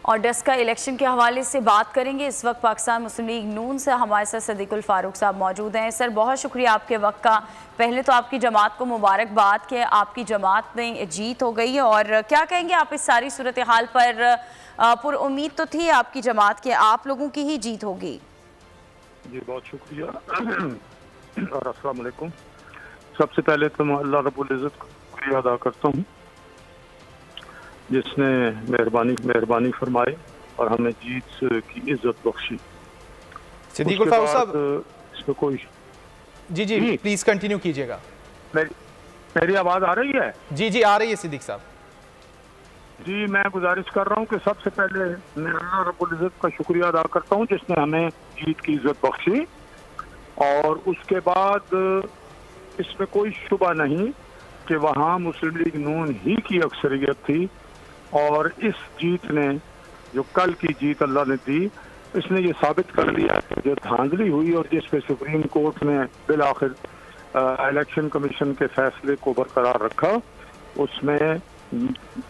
और डस्का इलेक्शन के हवाले से बात करेंगे। इस वक्त पाकिस्तान मुस्लिम लीग नून से हमारे साथ सदीकुल फारूक साहब मौजूद हैं। सर, बहुत शुक्रिया आपके वक्त का। पहले तो आपकी जमात को मुबारकबाद कि आपकी जमात में जीत हो गई है, और क्या कहेंगे आप इस सारी सूरत हाल पर? पुर उम्मीद तो थी आपकी जमात के आप लोगों की ही जीत होगी। जी बहुत शुक्रिया और अस्सलाम वालेकुम। सबसे पहले तो मैं अल्लाह रब्बुल इज़्ज़त को शुक्रिया अदा करता हूँ जिसने मेहरबानी फरमाई और हमें जीत की इज्जत बख्शी। सिद्दीकुल फारूक साहब, इसमें कोई जी प्लीज कंटिन्यू कीजिएगा। मेरी आवाज़ आ रही है? जी आ रही है सिद्दीक साहब। जी, मैं गुजारिश कर रहा हूँ कि सबसे पहले मैं अल्लाह रब्बुल इज़्ज़त का शुक्रिया अदा करता हूँ जिसने हमें जीत की इज्जत बख्शी, और उसके बाद इसमें कोई शुबा नहीं कि वहाँ मुस्लिम लीग नून ही की अक्सरियत थी, और इस जीत ने, जो कल की जीत अल्लाह ने दी, इसने ये साबित कर दिया कि जो धांधली हुई और जिस पे सुप्रीम कोर्ट ने बिल आखिर इलेक्शन कमीशन के फैसले को बरकरार रखा, उसमें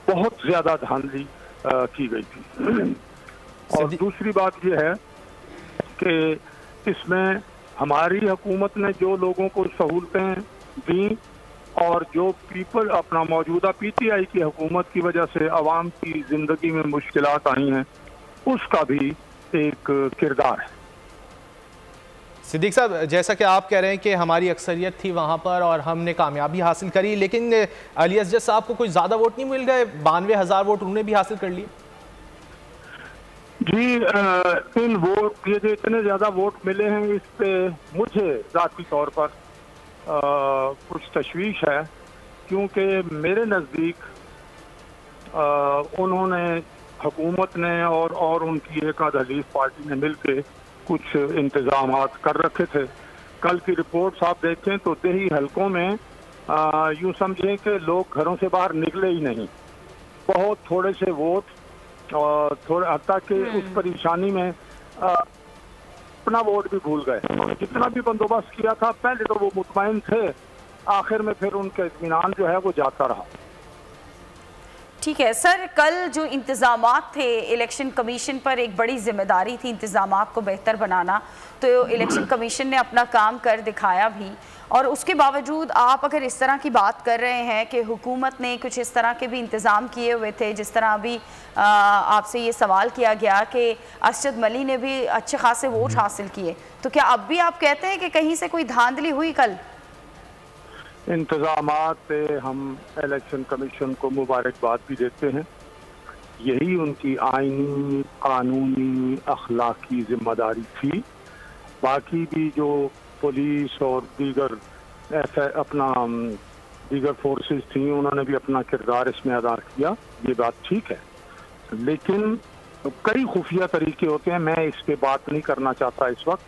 बहुत ज्यादा धांधली की गई थी। और दूसरी बात यह है कि इसमें हमारी हुकूमत ने जो लोगों को सहूलतें दी और जो पीपल अपना मौजूदा पीटीआई की हुकूमत की वजह से आवाम की जिंदगी में मुश्किलात आई हैं, उसका भी एक किरदार है। सिद्दीक साहब, जैसा कि आप कह रहे हैं कि हमारी अक्सरियत थी वहाँ पर और हमने कामयाबी हासिल करी, लेकिन अली असजद साहब को कोई ज़्यादा वोट नहीं मिल गए? 92,000 वोट उन्होंने भी हासिल कर लिए। जी, इन वोट, ये जो इतने ज़्यादा वोट मिले हैं, इस पे मुझे ज़ाती तौर पर कुछ तशवीश है, क्योंकि मेरे नज़दीक उन्होंने, हुकूमत ने और उनकी एक आध हलीफ पार्टी ने मिलकर कुछ इंतजाम कर रखे थे। कल की रिपोर्ट्स आप देखें तो देही हलकों में यूँ समझें कि लोग घरों से बाहर निकले ही नहीं, बहुत थोड़े से वोट, थोड़ा हत्ता कि उस परेशानी में अपना वोट भी भूल गए। जितना भी बंदोबस्त किया था पहले तो वो मुतमईन थे, आखिर में फिर उनका इत्मीनान जो है वो जाता रहा। ठीक है सर, कल जो इंतज़ामात थे इलेक्शन कमीशन पर, एक बड़ी जिम्मेदारी थी इंतज़ामात को बेहतर बनाना, तो इलेक्शन कमीशन ने अपना काम कर दिखाया भी, और उसके बावजूद आप अगर इस तरह की बात कर रहे हैं कि हुकूमत ने कुछ इस तरह के भी इंतज़ाम किए हुए थे, जिस तरह अभी आपसे ये सवाल किया गया कि अरशद मली ने भी अच्छे खासे वोट हासिल किए, तो क्या अब भी आप कहते हैं कि कहीं से कोई धांधली हुई कल? इंतज़ामात पे हम इलेक्शन कमीशन को मुबारकबाद भी देते हैं, यही उनकी आईनी, कानूनी, अखलाकी जिम्मेदारी थी। बाकी भी जो पुलिस और दीगर दीगर फोर्सेस थी, उन्होंने भी अपना किरदार इसमें अदा किया, ये बात ठीक है, लेकिन कई खुफिया तरीके होते हैं, मैं इस पर बात नहीं करना चाहता इस वक्त।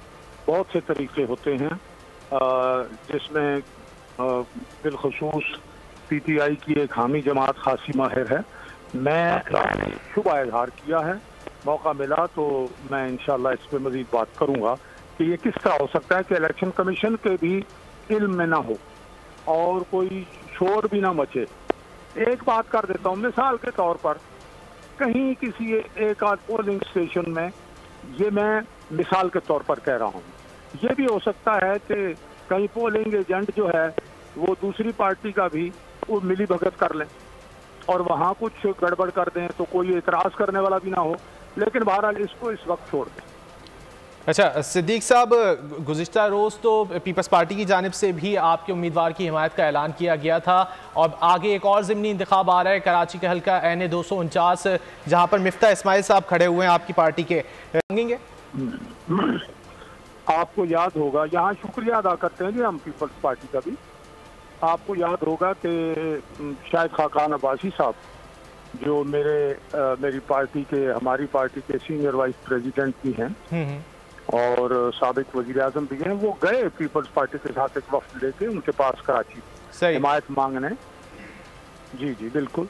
बहुत से तरीके होते हैं जिसमें बिलखसूस पीटीआई की एक हामी जमात खासी माहिर है। मैंने शुभ इजहार किया है, मौका मिला तो मैं इंशाल्लाह इस पर मजीद बात करूंगा कि ये किस तरह हो सकता है कि इलेक्शन कमीशन के भी इल्म में ना हो और कोई शोर भी ना मचे। एक बात कर देता हूँ, मिसाल के तौर पर कहीं किसी एक आध पोलिंग स्टेशन में, ये मैं मिसाल के तौर पर कह रहा हूँ, ये भी हो सकता है कि कहीं पोलिंग एजेंट जो है वो दूसरी पार्टी का भी वो मिली भगत कर लें और वहाँ कुछ गड़बड़ कर दें, तो कोई एतराज़ करने वाला भी ना हो, लेकिन बहरहाल इसको इस वक्त छोड़ दें। अच्छा सिद्दीक साहब, गुज़िश्ता रोज़ तो पीपल्स पार्टी की जानिब से भी आपके उम्मीदवार की हिमायत का ऐलान किया गया था, और आगे एक और ज़िमनी इंतखाब आ रहा है कराची का हल्का NA 249, जहाँ पर मिफ्ता इस्माइल साहब खड़े हुए हैं आपकी पार्टी के, मांगेंगे? आपको याद होगा, यहाँ शुक्रिया अदा करते हैं जी हम पीपल्स पार्टी का भी, आपको याद होगा कि शायद खाकान अब्बासी साहब जो मेरी पार्टी के, हमारी पार्टी के सीनियर वाइस प्रेसिडेंट भी हैं और साबिक वजीर आजम भी हैं, वो गए पीपल्स पार्टी के साथ एक वफ्द लेके उनके पास कराची हिमायत मांगने। जी बिल्कुल,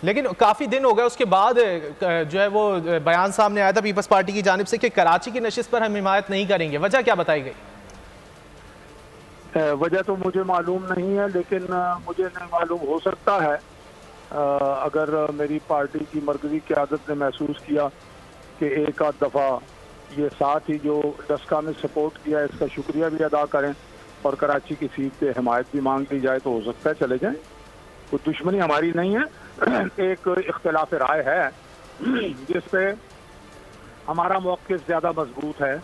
लेकिन काफ़ी दिन हो गए उसके बाद जो है वो बयान सामने आया था पीपल्स पार्टी की जानिब से कि कराची की नशिस्त पर हम हिमायत नहीं करेंगे, वजह क्या बताई गई? वजह तो मुझे मालूम नहीं है, लेकिन मुझे नहीं मालूम, हो सकता है अगर मेरी पार्टी की मरकजी क़यादत ने महसूस किया कि एक आध दफ़ा ये साथ ही जो डस्का में सपोर्ट किया इसका शुक्रिया भी अदा करें और कराची की सीट पे हिमायत भी मांग ली जाए, तो हो सकता है चले जाएं। कोई दुश्मनी हमारी नहीं है, एक इख्तिलाफ राय है जिस पे हमारा मौक़िफ़ ज़्यादा मजबूत है।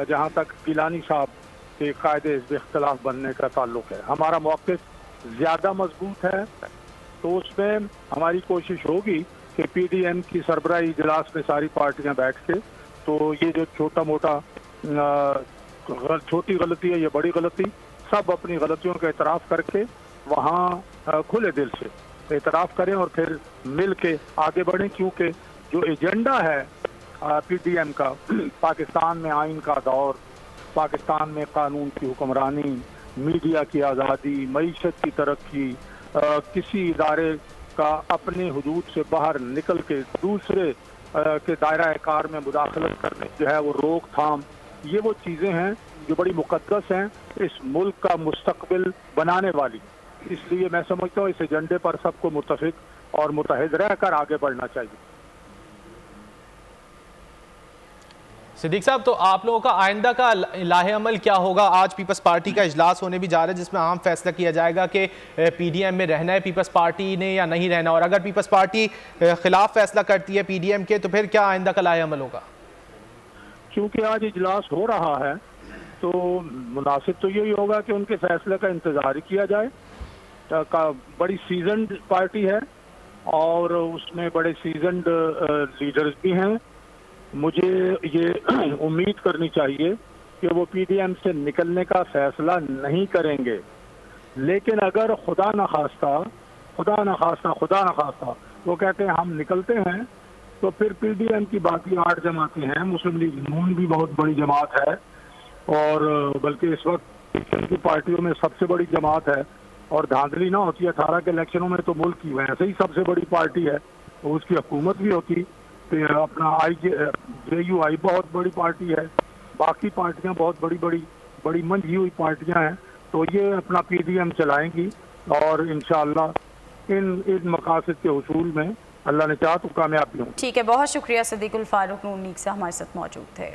जहाँ तक गिलानी साहब के कायदे हिज़्ब इख्तिलाफ बनने का ताल्लुक़ है, हमारा मौक़िफ़ ज़्यादा मजबूत है। तो उसमें हमारी कोशिश होगी कि PDM की सरबराही इजलास में सारी पार्टियां बैठ के, तो ये जो छोटा मोटा छोटी गलती है, ये बड़ी गलती, सब अपनी गलतियों का एतराफ़ करके वहाँ खुले दिल से एतराफ़ करें और फिर मिल के आगे बढ़ें। क्योंकि जो एजेंडा है PDM का, पाकिस्तान में आइन का दौर, पाकिस्तान में कानून की हुक्मरानी, मीडिया की आज़ादी, मईशत की तरक्की, किसी इदारे का अपने हुदूद से बाहर निकल के दूसरे के दायरा कार में मुदाखलत करने जो है वो रोकथाम, ये वो चीज़ें हैं जो बड़ी मुकद्दस हैं इस मुल्क का मुस्तकबिल बनाने वाली। इसलिए मैं समझता हूँ इस एजेंडे पर सबको मुत्तफिक और मुतहद रहकर आगे बढ़ना चाहिए। सिद्दीक साहब, तो आप लोगों का आइंदा का लाहे अमल क्या होगा? आज पीपल्स पार्टी का इजलास होने भी जा रहा है जिसमें अहम फैसला किया जाएगा कि PDM में रहना है पीपल्स पार्टी ने या नहीं रहना, और अगर पीपल्स पार्टी खिलाफ फैसला करती है PDM के, तो फिर क्या आइंदा का लाहे अमल होगा? क्योंकि आज इजलास हो रहा है तो मुनासिब तो यही होगा कि उनके फैसले का इंतज़ार किया जाए। बड़ी सीजनड पार्टी है और उसमें बड़े सीजनड लीडर्स भी हैं। मुझे ये उम्मीद करनी चाहिए कि वो PDM से निकलने का फैसला नहीं करेंगे, लेकिन अगर खुदा न खास्ता वो कहते हैं हम निकलते हैं, तो फिर PDM की बाकी 8 जमातें हैं। मुस्लिम लीग नून भी बहुत बड़ी जमात है और बल्कि इस वक्त की पार्टियों में सबसे बड़ी जमात है, और धांधली ना होती 18 के इलेक्शनों में तो मुल्क की वैसे ही सबसे बड़ी पार्टी है, तो उसकी हुकूमत भी होती। फिर अपना JUI बहुत बड़ी पार्टी है, बाकी पार्टियां बहुत बड़ी मंझी हुई पार्टियां हैं। तो ये अपना PDM चलाएंगी और इंशाअल्लाह इन मकासद के हुसूल में अल्लाह ने चाहा तो कामयाबी होगी। ठीक है, बहुत शुक्रिया। सिद्दीकुल फारूक नून लीग से हमारे साथ मौजूद थे।